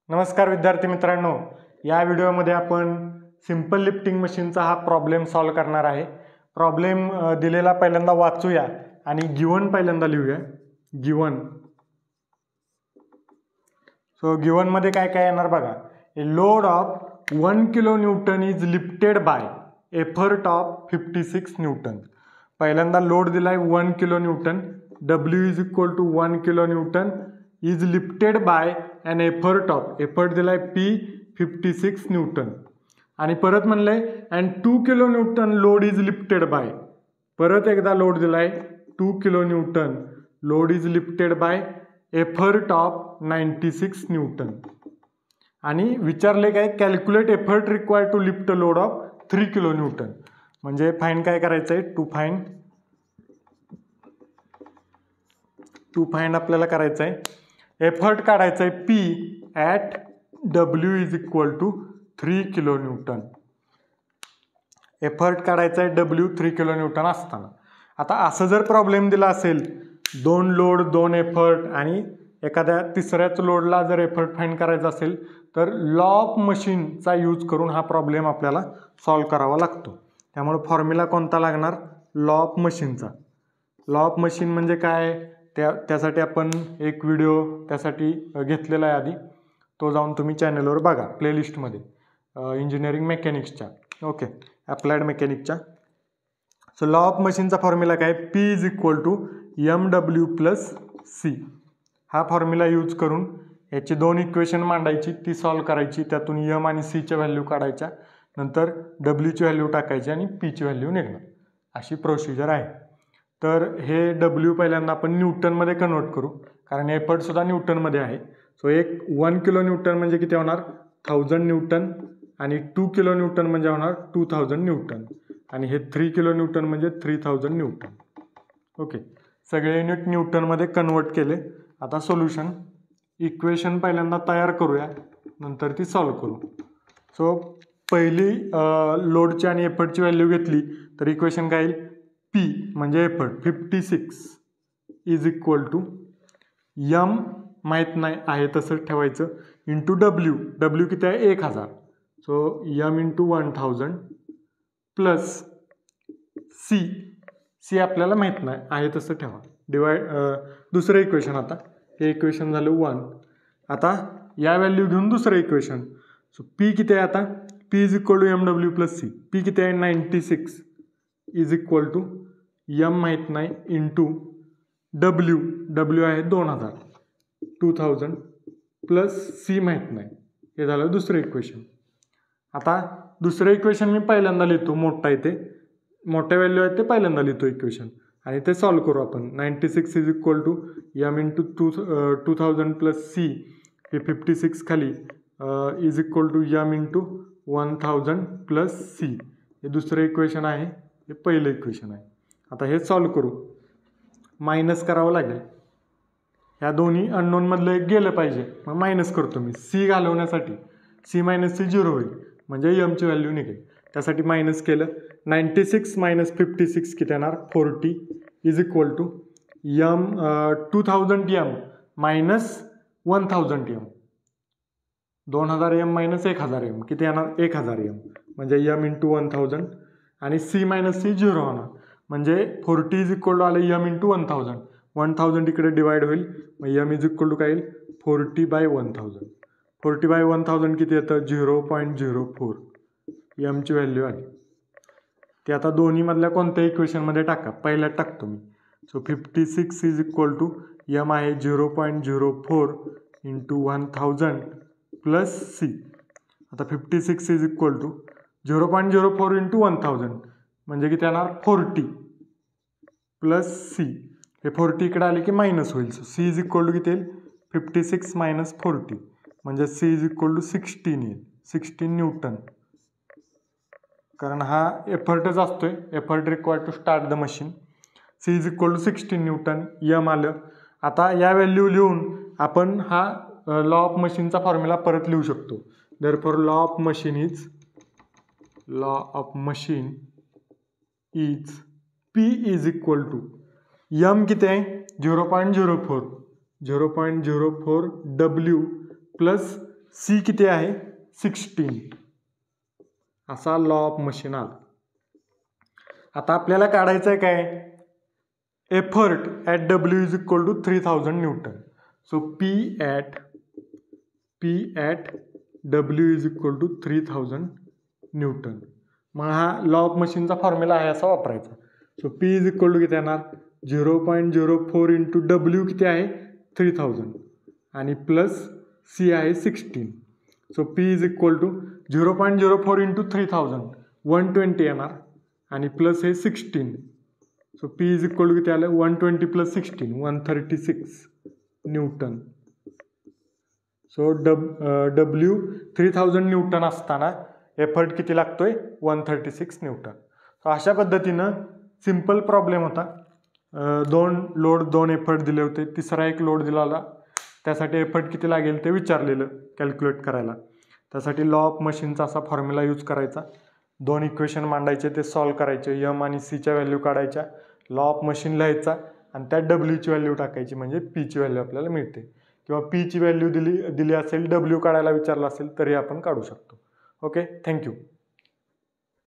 नमस्कार विद्यार्थी मित्रांनो, या व्हिडिओमध्ये आपण सिंपल लिफ्टिंग मशीनचा हा प्रॉब्लेम सॉल्व करणार आहे। प्रॉब्लेम दिलेला पहिल्यांदा वाचूया आणि गिवन पहिल्यांदा लिहूया। गिवन गिवन मध्ये काय काय येणार बघा। A load of 1 kilo newton is lifted by effort of 56 newton. पहिल्यांदा लोड दिलाय 1 kilo newton, W is equal to 1 kilo newton is lifted by an effort दिलाय P 56 न्यूटन आणि परत म्हणलंय and 2 kilo newton load is lifted by, परत एकदा load दिलाय 2 kilo newton load is lifted by effort of 96 newton आणि विचारले काय calculate effort required to lift load of 3 kilo newton. म्हणजे फाइंड काय करायचंय टू फाइंड आपल्याला करायचंय एफर्ट काढायचा आहे P at W is equal to 3 kilo newton. Effort काढायचा आहे W 3 किलो न्यूटन असताना। आता असं जर प्रॉब्लेम दिला असेल 2 लोड 2 एफर्ट आणि एखाद्या तिसऱ्याच लोडला जर एफर्ट फाइंड करायचा असेल तर लॉ ऑफ मशीनचा यूज करून हा प्रॉब्लेम आपल्याला सॉल्व करावा लागतो। त्यामुळे फॉर्म्युला कोणता लागणार, लॉ ऑफ मशीनचा। लॉ ऑफ मशीन म्हणजे काय त्यासाठी आपण एक व्हिडिओ त्यासाठी घेतलेला आहे आधी, तो जाऊन तुम्ही चॅनलवर बघा प्लेलिस्टमध्ये इंजिनिअरिंग मेकॅनिक्सच्या, ओके, अप्लाइड मेकॅनिकच्या। सो लॉ ऑफ मशीनचा फॉर्म्युला काय, P is equal to MW plus C। हा फॉर्म्युला यूज करून याची दोन इक्वेशन मांडायची, ती सॉल्व करायची, त्यातून M आणि C च्या व्हॅल्यू काढायच्या, नंतर W ची व्हॅल्यू टाकायची आणि P ची व्हॅल्यू निघणार, अशी प्रोसिजर आहे। तर हे W पहिल्यांदा आपण न्यूटनमध्ये कन्वर्ट करू, कारण एफर्ट सुद्धा न्यूटनमध्ये आहे। सो 1 किलो न्यूटन म्हणजे किती होणार 1000 न्यूटन आणि 2 किलो न्यूटन म्हणजे होणार 2000 न्यूटन आणि हे 3 किलो न्यूटन म्हणजे 3000 न्यूटन। ओके, सगळे युनिट न्यूटनमध्ये कन्वर्ट केले। आता सोल्युशन इक्वेशन पहिल्यांदा तयार करूया, नंतर ती सॉल्व करू। सो पहिली लोडची आणि एफर्टची व्हॅल्यू घेतली तर इक्वेशन काय येईल, P म्हणजे effort 56 is equal to M माहीत नाही आहे तसंच ठेवायचं इंटू W किती आहे 1000, so M into 1000 plus C आपल्याला माहीत नाही आहे तसं ठेवा, डिवाइड दुसरं इक्वेशन। आता हे इक्वेशन झालं 1। आता या व्हॅल्यू घेऊन दुसरं इक्वेशन। सो P किती आहे आता, P is equal to MW plus C। P किती आहे 96 इज इक्वल टू M माहीत नाही इंटू W आहे 2000 प्लस C माहीत नाही, हे झालं दुसरं इक्वेशन। आता दुसरं इक्वेशन मी पहिल्यांदा लिहितो, मोठा आहे ते, मोठ्या व्हॅल्यू आहेत ते पहिल्यांदा लिहितो इक्वेशन आणि ते सॉल्व करू आपण। 96 is equal to M into 2000 plus C, हे 56 खाली is equal to M into 1000 plus C, हे दुसरं इक्वेशन आहे, हे पहिलं इक्वेशन आहे। आता हे सॉल्व करू, मायनस करावं लागेल, ह्या दोन्ही अननोन मधलं एक गेलं पाहिजे, मग मायनस करतो मी। C घालवण्यासाठी C मायनस C 0 होईल, म्हणजे M ची व्हॅल्यू निघेल, त्यासाठी मायनस केलं। 96 मायनस 56 किती येणार 40 is equal to M 2000 M minus 1000 M, 2000 M minus 1000 M किती येणार 1000 M, म्हणजे M इंटू 1000 आणि C मायनस C 0 होणार, म्हणजे 40 इज इक्वल टू आले M इंटू 1000 इकडे डिवाइड होईल, मग M इज इक्वल टू काय येईल 40/1000। 40/1000 किती येतं 0.04, M ची व्हॅल्यू आली। ते आता दोन्ही मधल्या कोणत्या इक्वेशनमध्ये टाका, पहिल्यात टाकतो मी। So 56 is equal to M आहे 0.04 इंटू 1000 प्लस C। आता 56 इज इक्वल टू 0.04 इंटू 1000 म्हणजे किती येणार 40 प्लस C, हे 40 इकडे आले की मायनस होईल। So C is equal to किती येईल 56 मायनस 40, म्हणजे C इज इक्वल टू 16 येईल, 16 न्यूटन, कारण हा एफर्टच असतोय, effort required to start the machine. C is equal to 16 newton, M आलं। आता या व्हॅल्यू लिहून आपण हा लॉ ऑफ मशीनचा फॉर्म्युला परत लिहू शकतो। Therefore law of machine is P is equal to M किती आहे 0.04 W प्लस सी किती आहे 16. असा लॉ ऑफ मशीन आला. आता आपल्याला काढायचं आहे काय, effort at W is equal to 3000 newton. So P at W is equal to 3000 newton. मग हा लॉ ऑफ मशीनचा फॉर्म्युला आहे असा वापरायचा. So P is equal to किती येणार 0.04 इंटू डब्ल्यू किती आहे 3000 आणि प्लस सी आहे 16. So P is equal to 0.04 into 3000 120 येणार आणि प्लस हे 16. So P is equal to किती आलं 120 plus 16 136 newton. So W 3000 newton असताना एफर्ट किती लागतोय 136 न्यूटन. सो अशा पद्धतीनं सिम्पल प्रॉब्लेम होता. 2 एफर्ट दिले होते, तिसरा एक लोड दिला, त्यासाठी एफर्ट किती लागेल ते विचारलेलं कॅल्क्युलेट करायला. त्यासाठी लॉ ऑफ मशीनचा असा फॉर्म्युला यूज करायचा. 2 इक्वेशन मांडायचे, ते सॉल्व करायचे, एम आणि सीच्या व्हॅल्यू काढायच्या, लॉ ऑफ मशीन लिहायचा आणि त्यात डब्ल्यूची व्हॅल्यू टाकायची म्हणजे पीची व्हॅल्यू आपल्याला मिळते. किंवा पीची व्हॅल्यू दिली असेल, डब्ल्यू काढायला विचारलं असेल तरी आपण काढू शकतो. Okay, thank you.